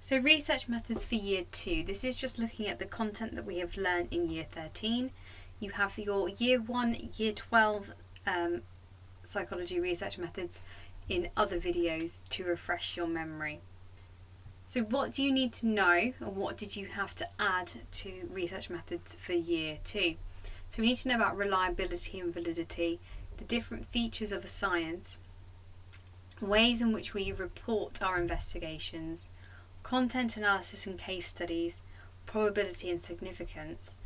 So research methods for year 2. This is just looking at the content that we have learned in year 13. You have your year 1, year 12 psychology research methods in other videos to refresh your memory. So what do you need to know, or what did you have to add to research methods for year 2? So we need to know about reliability and validity, the different features of a science, ways in which we report our investigations, content analysis and case studies, probability and significance,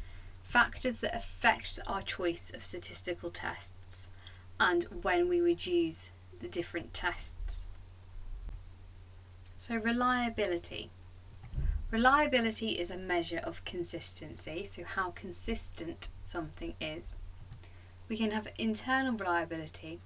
factors that affect our choice of statistical tests, and when we would use the different tests. So reliability. Reliability is a measure of consistency, so how consistent something is. We can have internal reliability,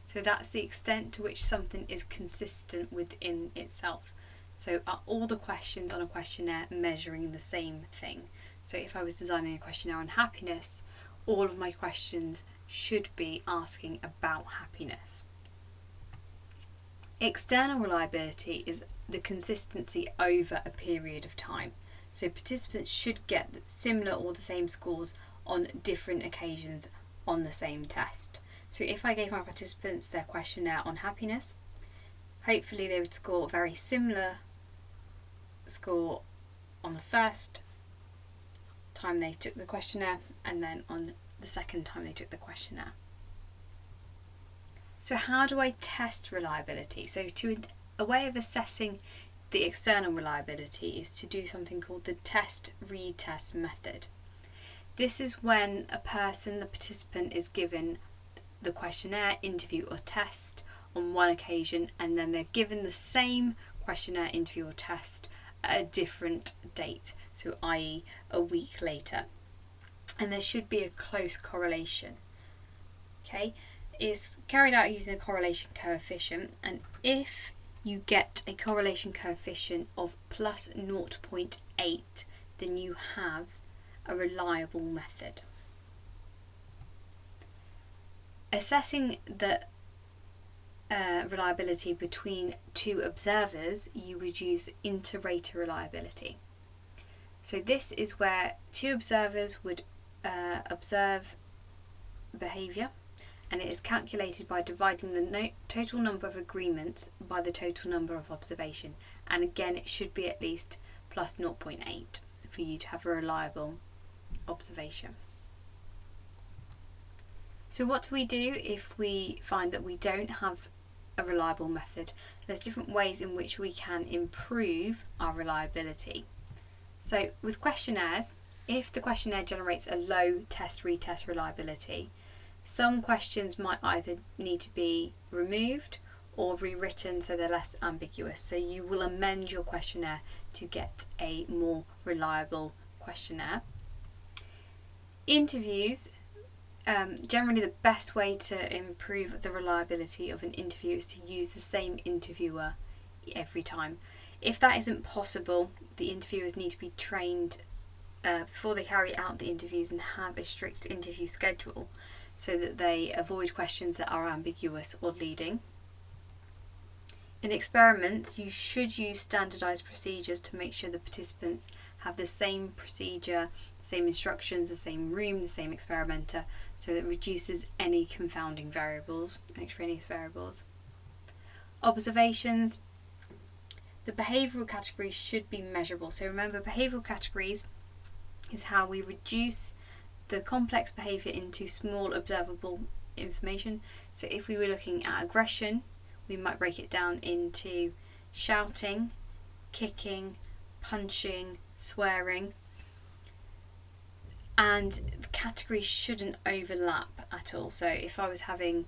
so that's the extent to which something is consistent within itself. So are all the questions on a questionnaire measuring the same thing? So if I was designing a questionnaire on happiness, all of my questions should be asking about happiness. External reliability is the consistency over a period of time. So participants should get similar or the same scores on different occasions on the same test. So if I gave my participants their questionnaire on happiness, hopefully they would score a very similar score on the first time they took the questionnaire and then on the second time they took the questionnaire. So how do I test reliability? So a way of assessing the external reliability is to do something called the test-retest method. This is when a person, the participant, is given the questionnaire, interview or test on one occasion, and then they're given the same questionnaire, interview or test at a different date, so i.e. a week later. And there should be a close correlation. Okay, it's carried out using a correlation coefficient, and if you get a correlation coefficient of plus 0.8, then you have a reliable method. Assessing the reliability between two observers, you would use inter-rater reliability. So this is where two observers would observe behaviour, and it is calculated by dividing the total number of agreements by the total number of observation, and again it should be at least plus 0.8 for you to have a reliable observation. So what do we do if we find that we don't have a reliable method? There's different ways in which we can improve our reliability. So with questionnaires, if the questionnaire generates a low test-retest reliability, some questions might either need to be removed or rewritten so they're less ambiguous. So you will amend your questionnaire to get a more reliable questionnaire. Interviews, generally the best way to improve the reliability of an interview is to use the same interviewer every time. If that isn't possible, the interviewers need to be trained before they carry out the interviews and have a strict interview schedule so that they avoid questions that are ambiguous or leading. In experiments, you should use standardised procedures to make sure the participants have the same procedure, same instructions, the same room, the same experimenter, so that it reduces any confounding variables, extraneous variables. Observations. The behavioural categories should be measurable. So remember, behavioural categories is how we reduce the complex behaviour into small observable information. So if we were looking at aggression, we might break it down into shouting, kicking, punching, swearing, and the categories shouldn't overlap at all. So if I was having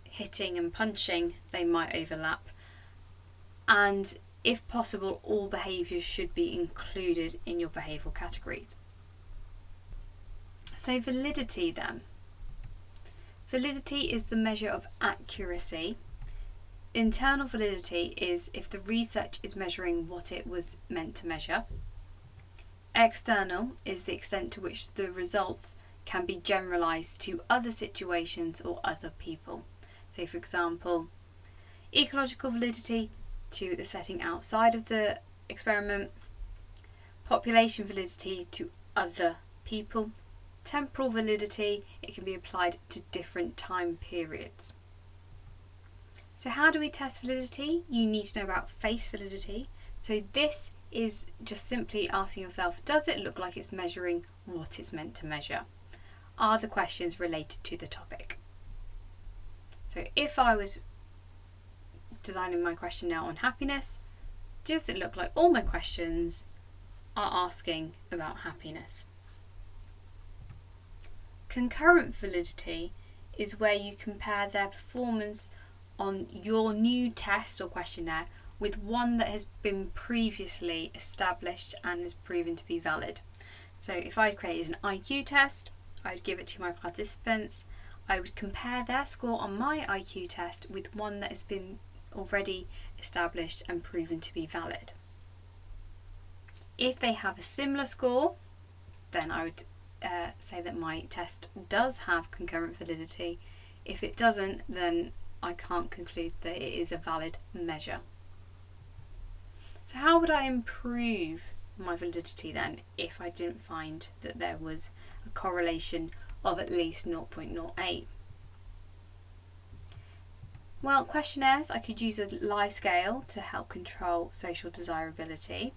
hitting and punching, they might overlap, and if possible, all behaviours should be included in your behavioural categories. So validity then. Validity is the measure of accuracy. Internal validity is if the research is measuring what it was meant to measure. External is the extent to which the results can be generalised to other situations or other people. So for example, ecological validity to the setting outside of the experiment, population validity to other people, temporal validity, it can be applied to different time periods. So how do we test validity? You need to know about face validity. So this is just simply asking yourself, does it look like it's measuring what it's meant to measure? Are the questions related to the topic? So if I was designing my question now on happiness, does it look like all my questions are asking about happiness? Concurrent validity is where you compare their performance on your new test or questionnaire with one that has been previously established and is proven to be valid. So if I created an IQ test, I would give it to my participants. I would compare their score on my IQ test with one that has been already established and proven to be valid. If they have a similar score, then I would say that my test does have concurrent validity. If it doesn't, then I can't conclude that it is a valid measure. So how would I improve my validity then if I didn't find that there was a correlation of at least 0.08? Well, questionnaires, I could use a lie scale to help control social desirability.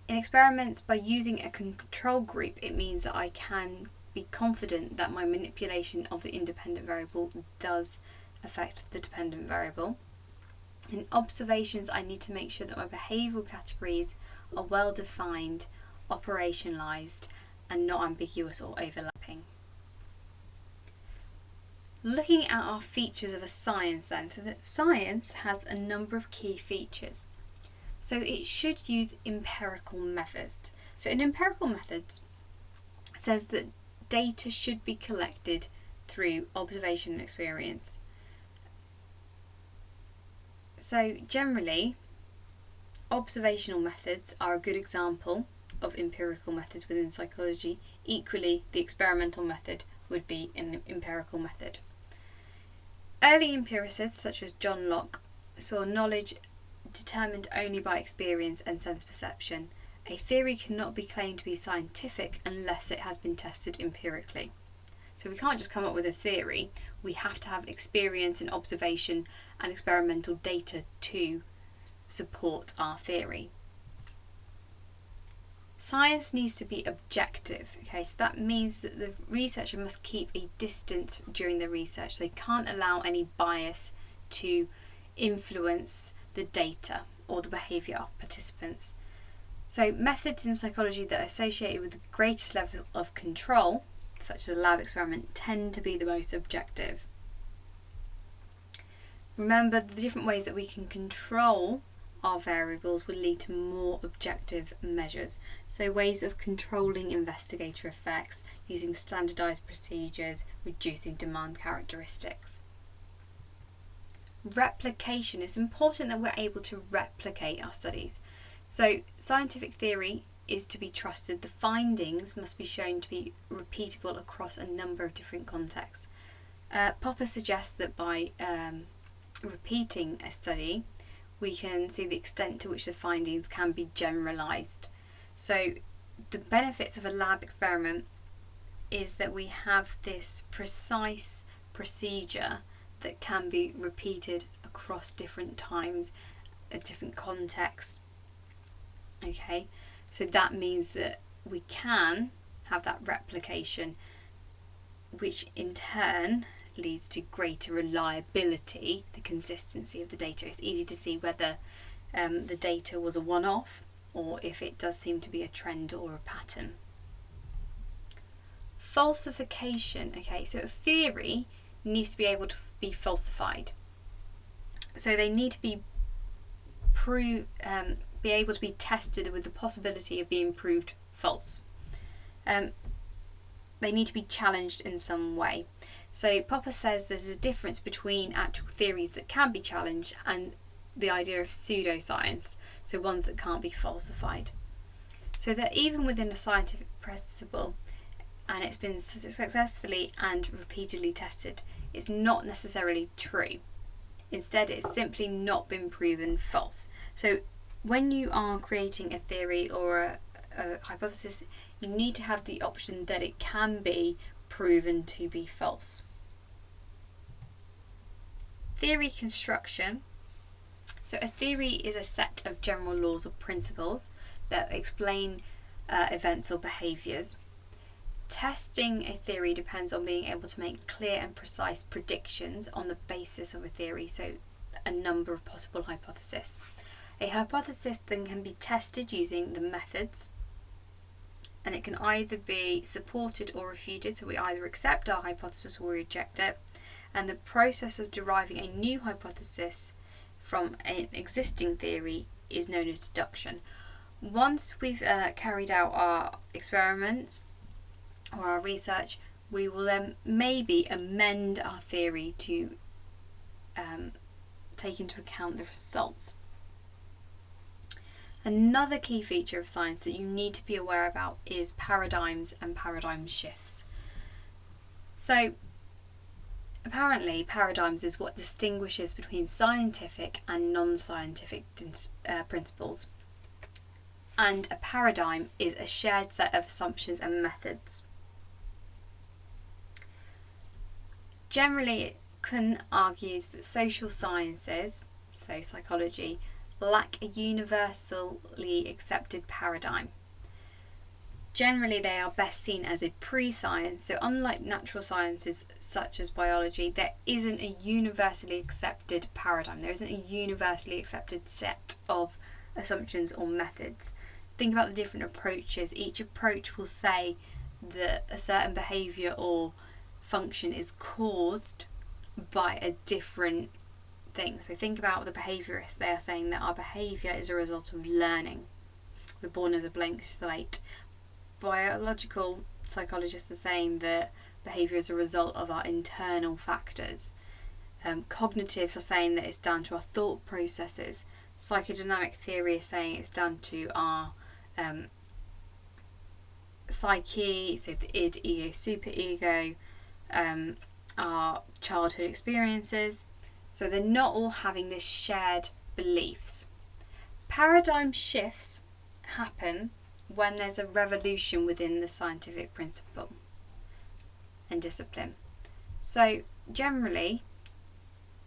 In experiments, by using a control group, it means that I can be confident that my manipulation of the independent variable does affect the dependent variable. In observations, I need to make sure that my behavioural categories are well defined, operationalised, and not ambiguous or overlapping. Looking at our features of a science then, so that science has a number of key features. So it should use empirical methods. So in empirical methods, it says that data should be collected through observation and experience. So generally, observational methods are a good example of empirical methods within psychology. Equally, the experimental method would be an empirical method. Early empiricists such as John Locke saw knowledge determined only by experience and sense perception. A theory cannot be claimed to be scientific unless it has been tested empirically. So we can't just come up with a theory, we have to have experience and observation and experimental data to support our theory. Science needs to be objective, okay, so that means that the researcher must keep a distance during the research. They can't allow any bias to influence the data or the behaviour of participants. So methods in psychology that are associated with the greatest level of control, such as a lab experiment, tend to be the most objective. Remember, the different ways that we can control our variables will lead to more objective measures. So ways of controlling investigator effects, using standardised procedures, reducing demand characteristics. Replication. It's important that we're able to replicate our studies. So scientific theory is to be trusted. The findings must be shown to be repeatable across a number of different contexts. Popper suggests that by repeating a study, we can see the extent to which the findings can be generalised. So the benefits of a lab experiment is that we have this precise procedure that can be repeated across different times, different contexts. Okay, so that means that we can have that replication, which in turn leads to greater reliability, the consistency of the data. It's easy to see whether the data was a one-off or if it does seem to be a trend or a pattern. Falsification. Okay, so a theory needs to be able to be falsified. So they need to be able to be tested with the possibility of being proved false. They need to be challenged in some way. So Popper says there's a difference between actual theories that can be challenged and the idea of pseudoscience, so ones that can't be falsified. So that even within a scientific principle, and it's been successfully and repeatedly tested, it's not necessarily true. Instead, it's simply not been proven false. So when you are creating a theory or a hypothesis, you need to have the option that it can be proven to be false. Theory construction. So a theory is a set of general laws or principles that explain events or behaviours. Testing a theory depends on being able to make clear and precise predictions on the basis of a theory, so a number of possible hypotheses. A hypothesis then can be tested using the methods, and it can either be supported or refuted, so we either accept our hypothesis or reject it. And the process of deriving a new hypothesis from an existing theory is known as deduction. Once we've carried out our experiments or our research, we will then maybe amend our theory to take into account the results. Another key feature of science that you need to be aware about is paradigms and paradigm shifts. So apparently paradigms is what distinguishes between scientific and non-scientific principles. And a paradigm is a shared set of assumptions and methods. Generally, it can argue that social sciences, so psychology, lack a universally accepted paradigm. Generally, they are best seen as a pre-science, so unlike natural sciences such as biology, there isn't a universally accepted paradigm. There isn't a universally accepted set of assumptions or methods. Think about the different approaches. Each approach will say that a certain behaviour or function is caused by a different thing. So think about the behaviourists. They are saying that our behaviour is a result of learning. We're born as a blank slate. Biological psychologists are saying that behaviour is a result of our internal factors. Cognitives are saying that it's down to our thought processes. Psychodynamic theory is saying it's down to our psyche, so the id, ego, superego, our childhood experiences. So they're not all having this shared beliefs. Paradigm shifts happen when there's a revolution within the scientific principle and discipline. So generally,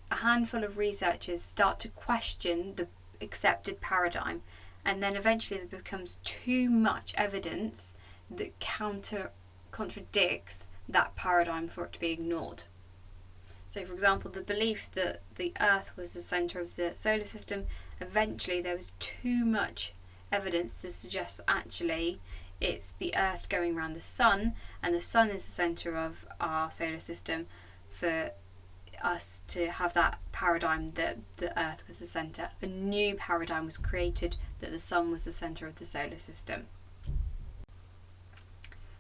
a handful of researchers start to question the accepted paradigm, and then eventually there becomes too much evidence that contradicts that paradigm for it to be ignored. So for example, the belief that the Earth was the centre of the solar system, eventually there was too much evidence to suggest actually it's the Earth going around the Sun, and the Sun is the centre of our solar system, for us to have that paradigm that the Earth was the centre. A new paradigm was created that the Sun was the centre of the solar system.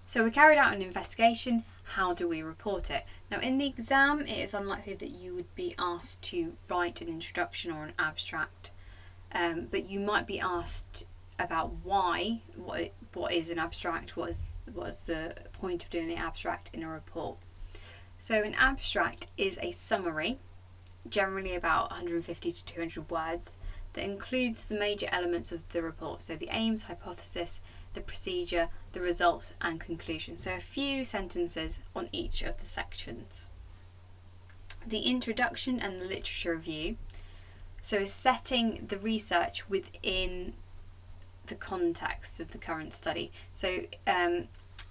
So we carried out an investigation. How do we report it? Now in the exam, it is unlikely that you would be asked to write an introduction or an abstract, but you might be asked about why, what is an abstract, what is the point of doing the abstract in a report. So an abstract is a summary, generally about 150 to 200 words, that includes the major elements of the report, so the aims, hypothesis, the procedure, the results and conclusion. So a few sentences on each of the sections. The introduction and the literature review, so is setting the research within the context of the current study. So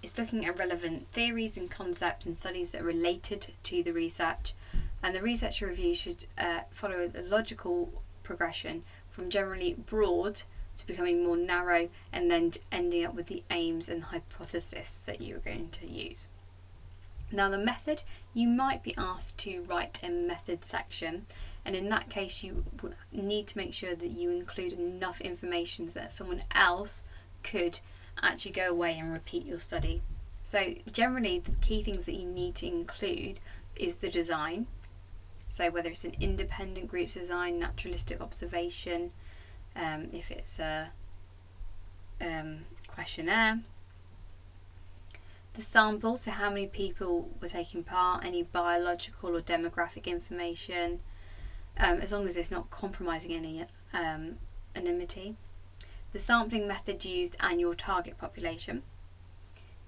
it's looking at relevant theories and concepts and studies that are related to the research, and the research review should follow a logical progression from generally broad to becoming more narrow, and then ending up with the aims and hypothesis that you are going to use. Now the method, you might be asked to write a method section, and in that case you need to make sure that you include enough information so that someone else could actually go away and repeat your study. So generally the key things that you need to include is the design, so whether it's an independent group design, naturalistic observation, if it's a questionnaire, the sample, so how many people were taking part, any biological or demographic information, as long as it's not compromising any anonymity, the sampling method used and your target population.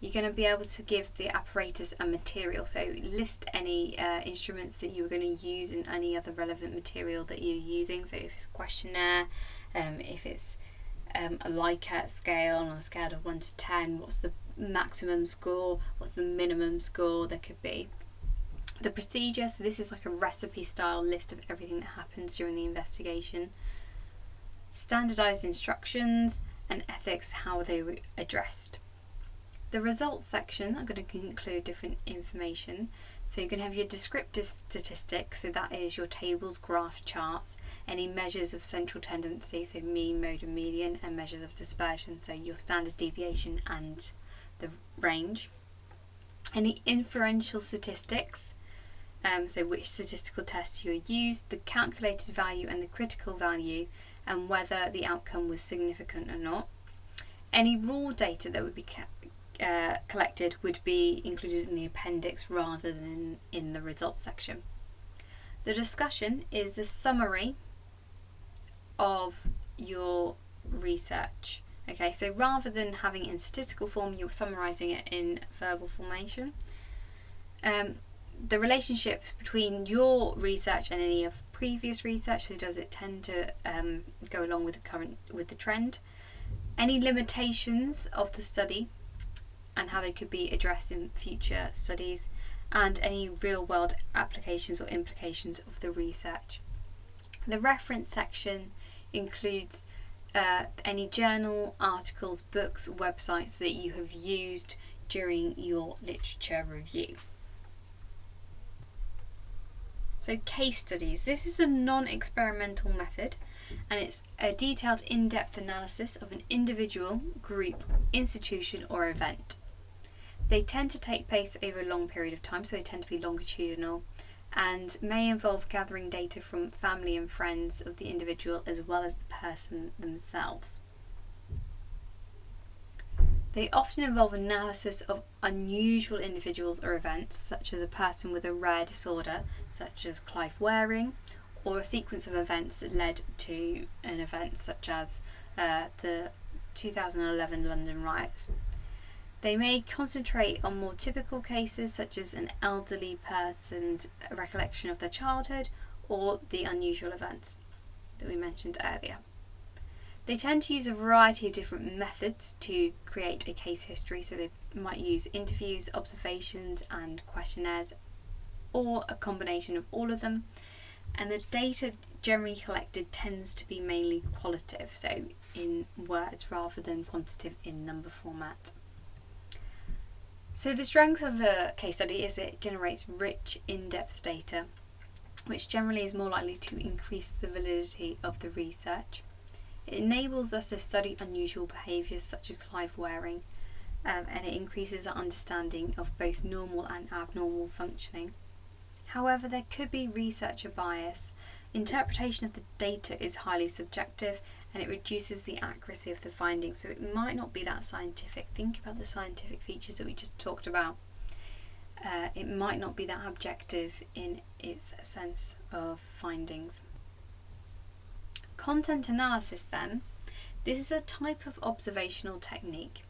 You're going to be able to give the apparatus a material, so list any instruments that you are going to use and any other relevant material that you're using. So if it's a questionnaire, if it's a Likert scale on a scale of 1 to 10, what's the maximum score, what's the minimum score there could be. The procedure, so this is like a recipe style list of everything that happens during the investigation. Standardised instructions and ethics, how they were addressed. The results section are going to include different information. So you can have your descriptive statistics, so that is your tables, graphs, charts, any measures of central tendency, so mean, mode and median, and measures of dispersion, so your standard deviation and the range. Any inferential statistics, so which statistical tests you used, the calculated value and the critical value, and whether the outcome was significant or not. Any raw data that would be collected would be included in the appendix rather than in the results section. The discussion is the summary of your research. Okay, so rather than having it in statistical form, you're summarising it in verbal formation. The relationships between your research and any of previous research, so does it tend to go along with the trend? Any limitations of the study and how they could be addressed in future studies, and any real-world applications or implications of the research. The reference section includes any journal, articles, books, websites that you have used during your literature review. So case studies. This is a non-experimental method, and it's a detailed in-depth analysis of an individual, group, institution or event. They tend to take place over a long period of time, so they tend to be longitudinal, and may involve gathering data from family and friends of the individual as well as the person themselves. They often involve analysis of unusual individuals or events, such as a person with a rare disorder, such as Clive Waring, or a sequence of events that led to an event such as the 2011 London riots. They may concentrate on more typical cases, such as an elderly person's recollection of their childhood or the unusual events that we mentioned earlier. They tend to use a variety of different methods to create a case history, so they might use interviews, observations and questionnaires, or a combination of all of them. And the data generally collected tends to be mainly qualitative, so in words rather than quantitative in number format. So the strength of a case study is it generates rich, in-depth data, which generally is more likely to increase the validity of the research. It enables us to study unusual behaviours such as Clive Waring, and it increases our understanding of both normal and abnormal functioning. However, there could be researcher bias. Interpretation of the data is highly subjective, and it reduces the accuracy of the findings, so it might not be that scientific. Think about the scientific features that we just talked about. It might not be that objective in its sense of findings. Content analysis then. This is a type of observational technique.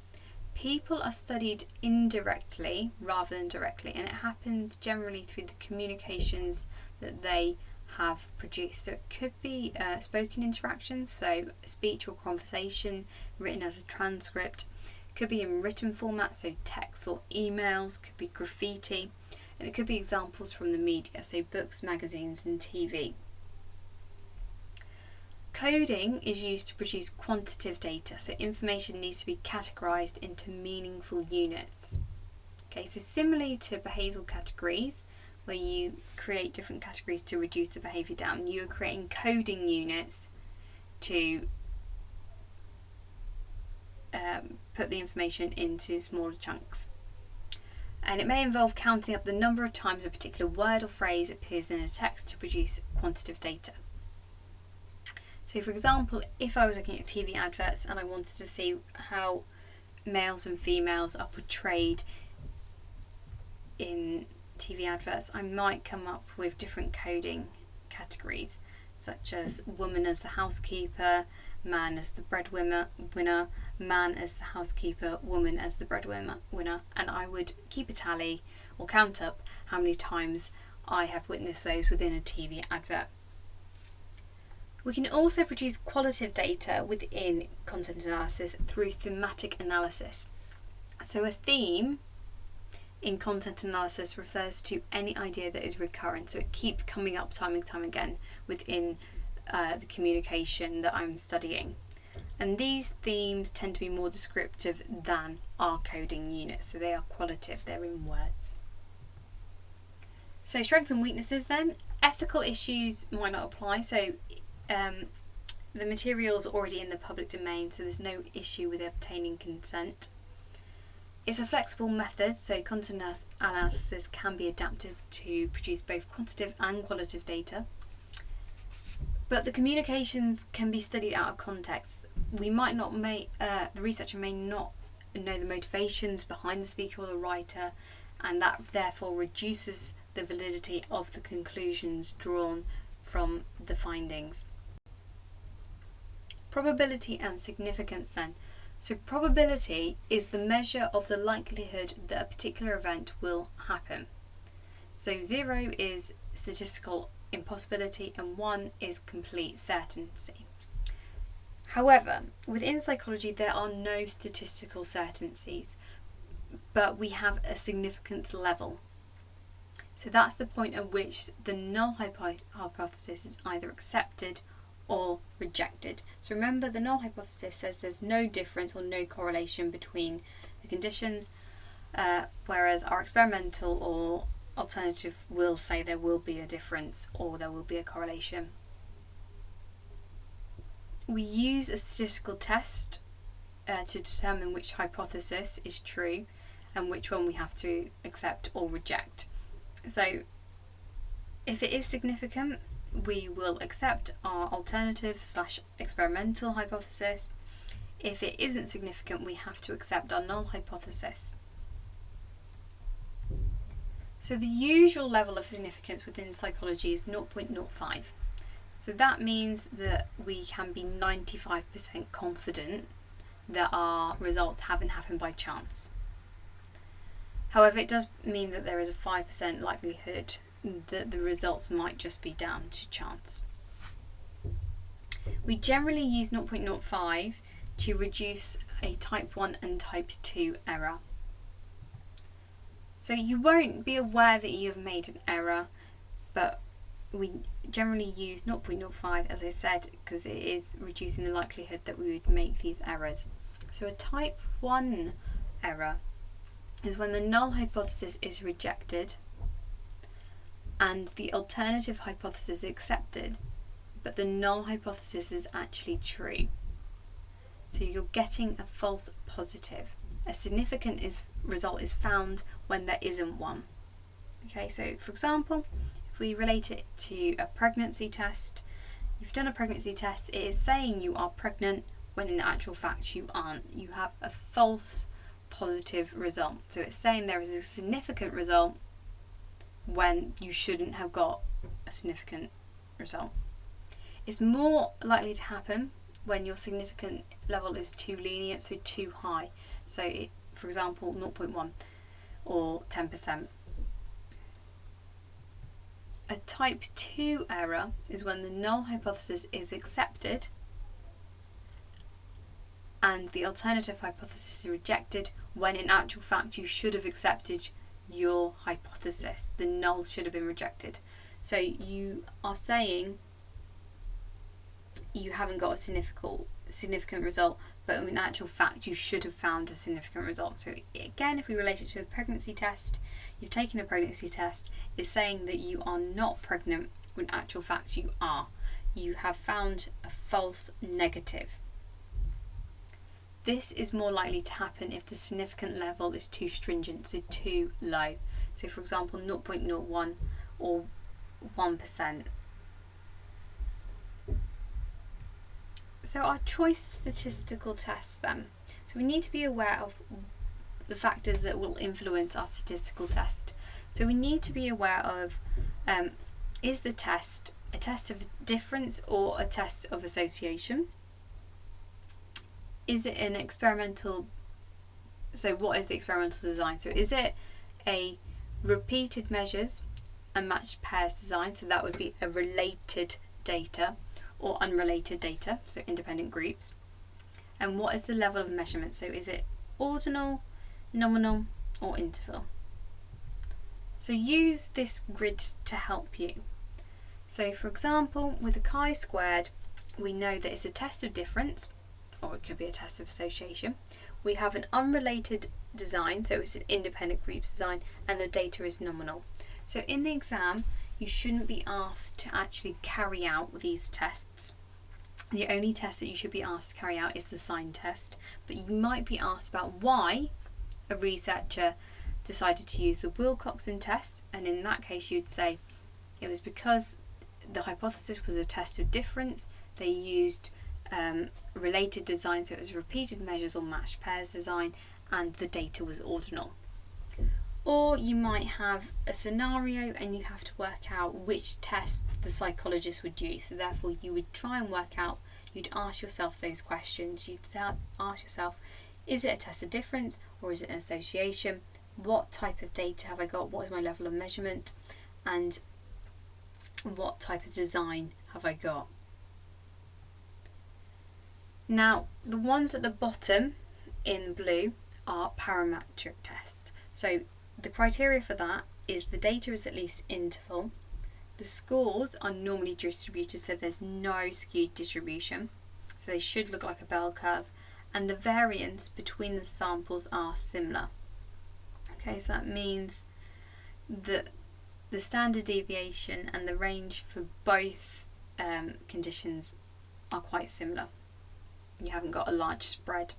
People are studied indirectly rather than directly, and it happens generally through the communications that they have produced. So it could be spoken interactions, so speech or conversation written as a transcript. It could be in written format, so texts or emails, could be graffiti, and it could be examples from the media, so books, magazines and TV. Coding is used to produce quantitative data, so information needs to be categorised into meaningful units. Okay, so similarly to behavioural categories, where you create different categories to reduce the behaviour down, you are creating coding units to put the information into smaller chunks. And it may involve counting up the number of times a particular word or phrase appears in a text to produce quantitative data. So for example, if I was looking at TV adverts and I wanted to see how males and females are portrayed in TV adverts, I might come up with different coding categories, such as woman as the housekeeper, man as the breadwinner, man as the housekeeper, woman as the breadwinner, and I would keep a tally or count up how many times I have witnessed those within a TV advert. We can also produce qualitative data within content analysis through thematic analysis. So a theme in content analysis refers to any idea that is recurrent, so it keeps coming up time and time again within the communication that I'm studying. And these themes tend to be more descriptive than our coding units, so they are qualitative, they're in words. So strengths and weaknesses then. Ethical issues might not apply, so the material's already in the public domain, so there's no issue with obtaining consent. It's a flexible method, so content analysis can be adapted to produce both quantitative and qualitative data. But the communications can be studied out of context. We might not the researcher may not know the motivations behind the speaker or the writer, and that therefore reduces the validity of the conclusions drawn from the findings. Probability and significance then. So probability is the measure of the likelihood that a particular event will happen. So 0 is statistical impossibility and 1 is complete certainty. However, within psychology there are no statistical certainties, but we have a significance level. So that's the point at which the null hypothesis is either accepted or rejected. So remember, the null hypothesis says there's no difference or no correlation between the conditions, whereas our experimental or alternative will say there will be a difference or there will be a correlation. We use a statistical test to determine which hypothesis is true and which one we have to accept or reject. So if it is significant, we will accept our alternative / experimental hypothesis. If it isn't significant, we have to accept our null hypothesis. So the usual level of significance within psychology is 0.05. So that means that we can be 95% confident that our results haven't happened by chance. However, it does mean that there is a 5% likelihood that the results might just be down to chance. We generally use 0.05 to reduce a type 1 and type 2 error. So you won't be aware that you have made an error, but we generally use 0.05, as I said, because it is reducing the likelihood that we would make these errors. So a type 1 error is when the null hypothesis is rejected and the alternative hypothesis is accepted, but the null hypothesis is actually true. So you're getting a false positive. A significant result is found when there isn't one. Okay, so for example, if we relate it to a pregnancy test, you've done a pregnancy test, it is saying you are pregnant when in actual fact you aren't. You have a false positive result. So it's saying there is a significant result when you shouldn't have got a significant result. It's more likely to happen when your significant level is too lenient, so too high. So for example, 0.1 or 10%. A type 2 error is when the null hypothesis is accepted and the alternative hypothesis is rejected, when in actual fact you should have accepted your hypothesis. The null should have been rejected. So you are saying you haven't got a significant result, but in actual fact you should have found a significant result. So again, if we relate it to the pregnancy test, you've taken a pregnancy test, it's saying that you are not pregnant when in actual fact you are. You have found a false negative. This is more likely to happen if the significant level is too stringent, so too low. So for example, 0.01 or 1%. So our choice of statistical tests then. So we need to be aware of the factors that will influence our statistical test. So we need to be aware of, is the test a test of difference or a test of association? is it an experimental, so what is the experimental design? So is it a repeated measures and matched pairs design, so that would be a related data, or unrelated data, so independent groups? And what is the level of measurement? So is it ordinal, nominal, or interval? So use this grid to help you. So for example, with a chi-squared, we know that it's a test of difference, or it could be a test of association. We have an unrelated design, so it's an independent groups design, and the data is nominal. So in the exam, you shouldn't be asked to actually carry out these tests. The only test that you should be asked to carry out is the sign test, but you might be asked about why a researcher decided to use the Wilcoxon test, and in that case you'd say it was because the hypothesis was a test of difference. They used related design, so it was repeated measures or matched pairs design, and the data was ordinal. Or you might have a scenario and you have to work out which test the psychologist would use, so therefore you would try and work out, you'd ask yourself those questions. You'd ask yourself, is it a test of difference or is it an association? What type of data have I got? What is my level of measurement? And what type of design have I got? Now, the ones at the bottom in blue are parametric tests. So the criteria for that is the data is at least interval, the scores are normally distributed, so there's no skewed distribution, so they should look like a bell curve, and the variance between the samples are similar. Okay, so that means that the standard deviation and the range for both conditions are quite similar. You haven't got a large spread.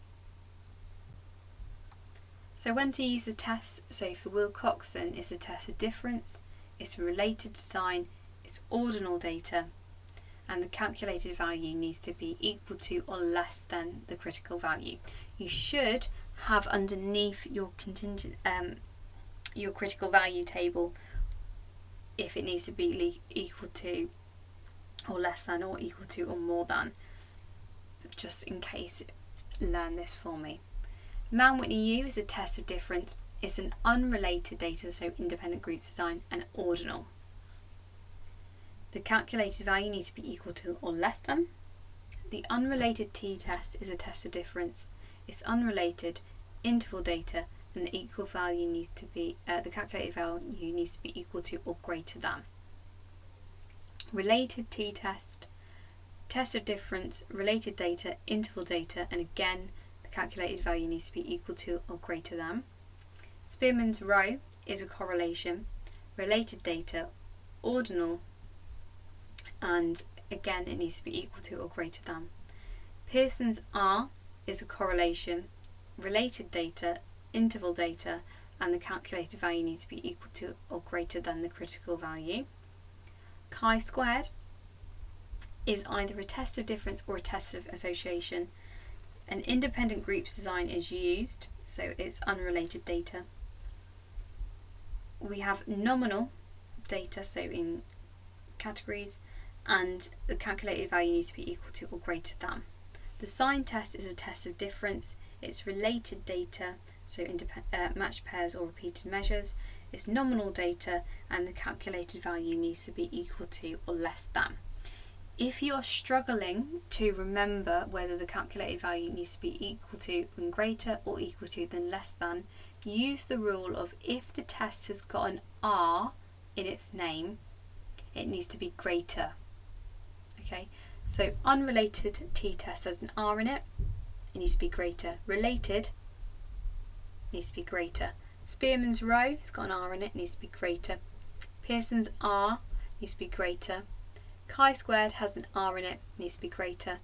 So when to use the test, so for Wilcoxon it's a test of difference, it's a related design, it's ordinal data, and the calculated value needs to be equal to or less than the critical value. You should have underneath your your critical value table if it needs to be equal to or less than or equal to or more than, but just in case, learn this for me. Mann-Whitney U is a test of difference. It's an unrelated data, so independent groups design, and ordinal. The calculated value needs to be equal to or less than. The unrelated t-test is a test of difference. It's unrelated, interval data, and the equal value needs to be the calculated value needs to be equal to or greater than. Related t-test, test of difference, related data, interval data, and again the calculated value needs to be equal to or greater than. Spearman's rho is a correlation, related data, ordinal, and again it needs to be equal to or greater than. Pearson's R is a correlation, related data, interval data, and the calculated value needs to be equal to or greater than the critical value. Chi-squared is either a test of difference or a test of association. An independent groups design is used, so it's unrelated data. We have nominal data, so in categories, and the calculated value needs to be equal to or greater than. The sign test is a test of difference. It's related data, so matched pairs or repeated measures. It's nominal data, and the calculated value needs to be equal to or less than. If you are struggling to remember whether the calculated value needs to be equal to and greater or equal to than less than, use the rule of if the test has got an R in its name, it needs to be greater. Okay, so unrelated t-test has an R in it, it needs to be greater. Related needs to be greater. Spearman's rho has got an R in it, needs to be greater. Pearson's R needs to be greater. Chi-squared has an R in it, needs to be greater.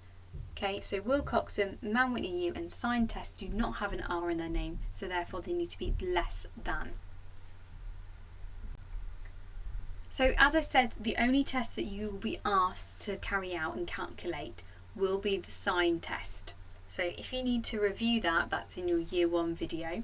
Okay, so Wilcoxon, Mann-Whitney U, and sign test do not have an R in their name, so therefore they need to be less than. So as I said, the only test that you will be asked to carry out and calculate will be the sign test. So if you need to review that, that's in your year 1 video.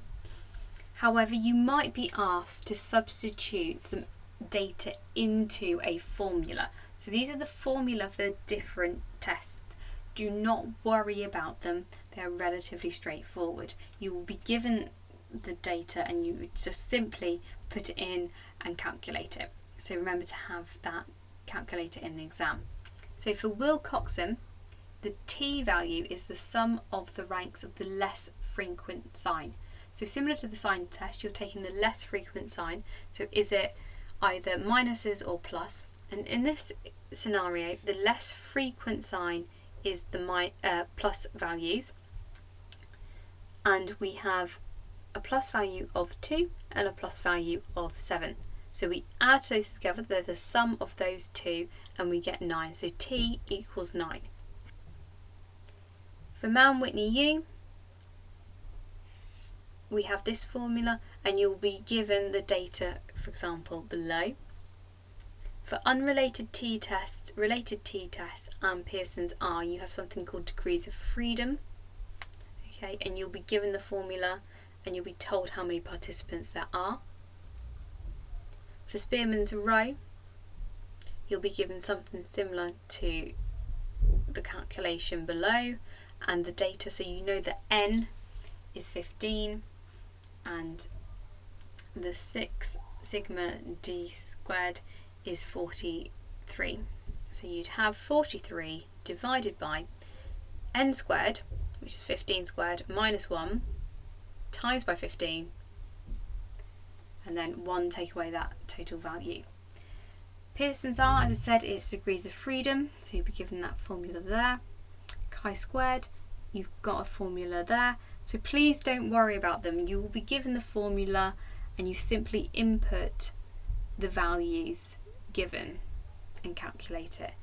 However, you might be asked to substitute some data into a formula. So these are the formula for different tests. do not worry about them. They're relatively straightforward. You will be given the data and you just simply put it in and calculate it. So remember to have that calculator in the exam. So for Wilcoxon, the t value is the sum of the ranks of the less frequent sign. So similar to the sign test, you're taking the less frequent sign. So is it either minuses or plus? And in this scenario, the less frequent sign is the plus values. And we have a plus value of 2 and a plus value of 7. So we add those together, there's a sum of those two, and we get 9. So t equals 9. For Mount Whitney U, we have this formula, and you'll be given the data, for example, below. For unrelated t-tests, related t-tests, and Pearson's R, you have something called degrees of freedom. Okay, and you'll be given the formula, and you'll be told how many participants there are. For Spearman's Rho, you'll be given something similar to the calculation below and the data, so you know that n is 15 and the 6 sigma d squared is 43. So you'd have 43 divided by n squared, which is 15 squared, minus 1 times by 15, and then 1 take away that total value. Pearson's R, as I said, is degrees of freedom, so you'll be given that formula there. Chi-squared, you've got a formula there, so please don't worry about them. You will be given the formula and you simply input the values given and calculate it.